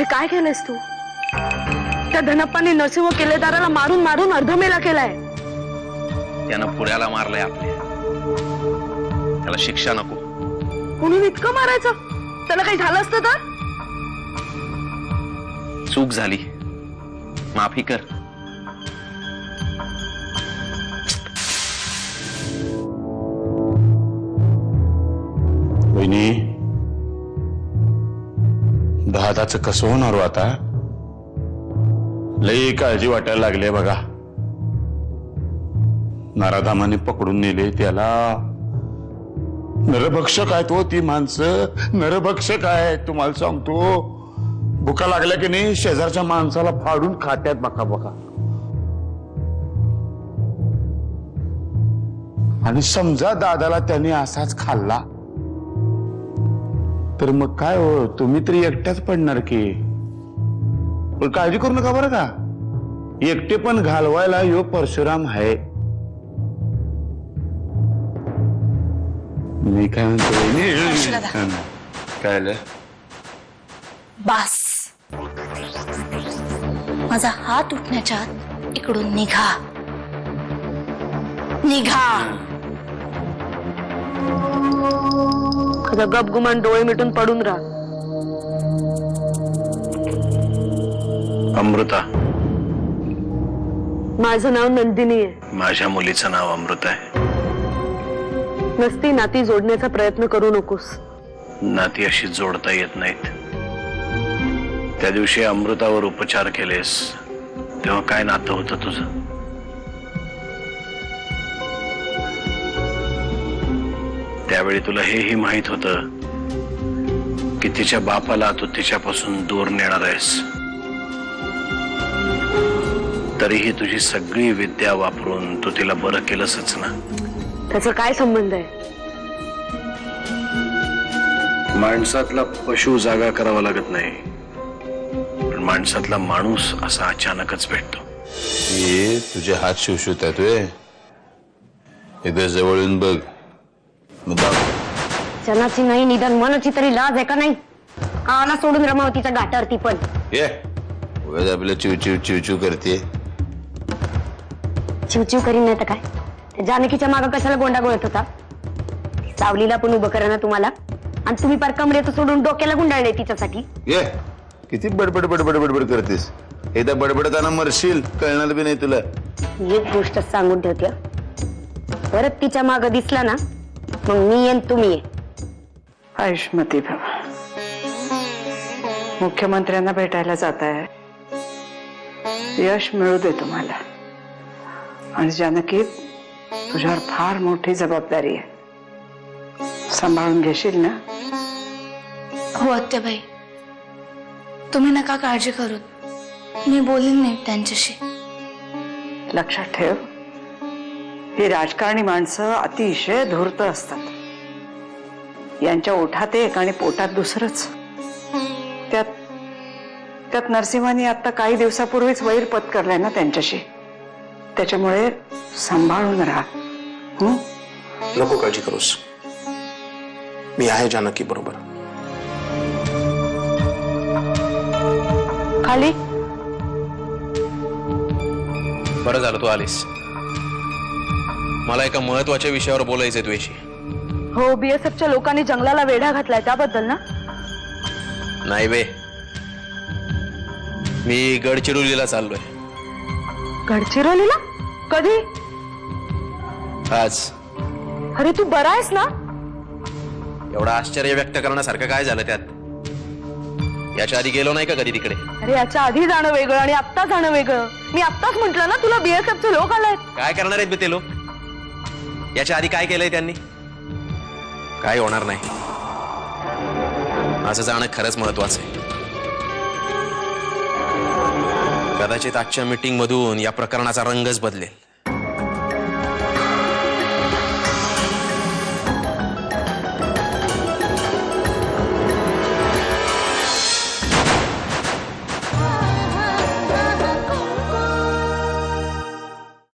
हे काय केलंयस तू? त्या धनप्पाने नरसिंह केलेदाराला मारून मारून अर्धमेला केलाय. त्यानं पुण्याला मारलंय आपल्या. त्याला शिक्षा नको. म्हणून इतकं मारायचं? त्याला काही झालं असतं तर? चूक झाली, माफी कर. वहिनी, दादाचं कसं होणार आता? लई काळजी वाटायला लागली बघा. नराधामाने पकडून नेले त्याला. नरभक्षक आहेत हो ती माणसं, नरभक्षक आहे. तुम्हाला सांगतो, भुका लागल्या की नाही शेजारच्या माणसाला फाडून खात्यात बघा बघा. आणि समजा दादाला त्याने असाच खाल्ला तर मग काय हो, तुम्ही तरी एकट्याच पडणार की. पण काळजी करू नका बरं का, एकटे पण घालवायला यो परशुराम आहे. मी काय म्हणतो, काय बास, माझा हात उठण्याच्या आत इकडून निघा. निघा. गपगुमान डोळे मिटून पडून राहा. अमृता, माझं नाव नंदिनी आहे. माझ्या मुलीचं नाव अमृता आहे. नसती नाती जोडण्याचा प्रयत्न करू नकोस. नाती अशी जोडता येत नाहीत. त्या दिवशी अमृतावर उपचार केलेस तेव्हा काय नातं होतं तुझं? त्यावेळी तुला हेही माहित होतं की तिच्या बापाला तू तिच्यापासून दूर नेणार आहेस. तरीही तुझी सगळी विद्या वापरून तू तिला बरं केलंसच ना. त्याचा काय संबंध आहे? माणसातला पशु जागा करावा लागत नाही, पण माणसातला माणूस असा अचानकच भेटतो. ये तुझे हात शिवशिवत आहेत वे. एकदा जवळून बघ. जनाची नाही निदान मनाची तरी लाज आहे का नाही? आला सोडून रमावतीच्या गाठावरती पण ये उगाच आपलं चिवचिव चिवचिव करते. चिवचिव करीन नाही तर काय? त्या जानकीच्या मागं कशाला गोंडा गोळत होता? सावलीला पण उभं करा ना तुम्हाला, आणि तुम्ही पार कमरेचं सोडून डोक्याला गुंडाळले तिच्यासाठी. ये किती बडबड बडबड बडबड करतेस. एकदा बडबडताना मरशील, कळणार बी नाही तुला. एक गोष्ट सांगून ठेवते, परत तिच्या मागं दिसला ना मग मी येईन, तुम्ही ये. आयुष्मती बाबा, मुख्यमंत्र्यांना भेटायला जात आहे. यश मिळू दे तुम्हाला. आणि जानकी, तुझ्यावर फार मोठी जबाबदारी आहे. सांभाळून घेशील ना? हो आत्याबाई, तुम्ही नका काळजी करू. मी बोलीन नाही त्यांच्याशी. लक्षात ठेव, ही राजकारणी माणसं अतिशय धूर्त असतात. यांच्या ओठात एक आणि पोटात दुसरंच. त्यात नरसिंहांनी आता काही दिवसापूर्वीच वैर पत्करलाय ना त्यांच्याशी. त्याच्यामुळे सांभाळून राहा. नको काळजी करूस, मी आहे जानकी बरोबर. खाली बरं झालं तू आलीस. मला एका महत्वाच्या विषयावर बोलायचंय तुझ्याशी. हो, बीएसएफच्या लोकांनी जंगलाला वेढा घातलाय त्याबद्दल ना? नाही बे, मी गडचिरोलीला चाललोय. गडचिरोलीला? कधी? आज. अरे तू बरा आहेस ना? एवढं आश्चर्य व्यक्त करण्यासारखं काय झालं त्यात? याच्या आधी गेलो नाही का कधी तिकडे? अरे याच्या आधी जाणं वेगळं आणि आत्ता जाणं वेगळं. मी आत्ताच म्हंटल ना तुला, बीएसएफचे लोक आलायत. काय करणार आहेत बे ते लोक? याच्या आधी काय केलंय त्यांनी? काय होणार नाही. माझं जाणं खरंच महत्वाचं आहे. कदाचित आजच्या मीटिंग मधून या प्रकरणाचा रंगच बदलेल.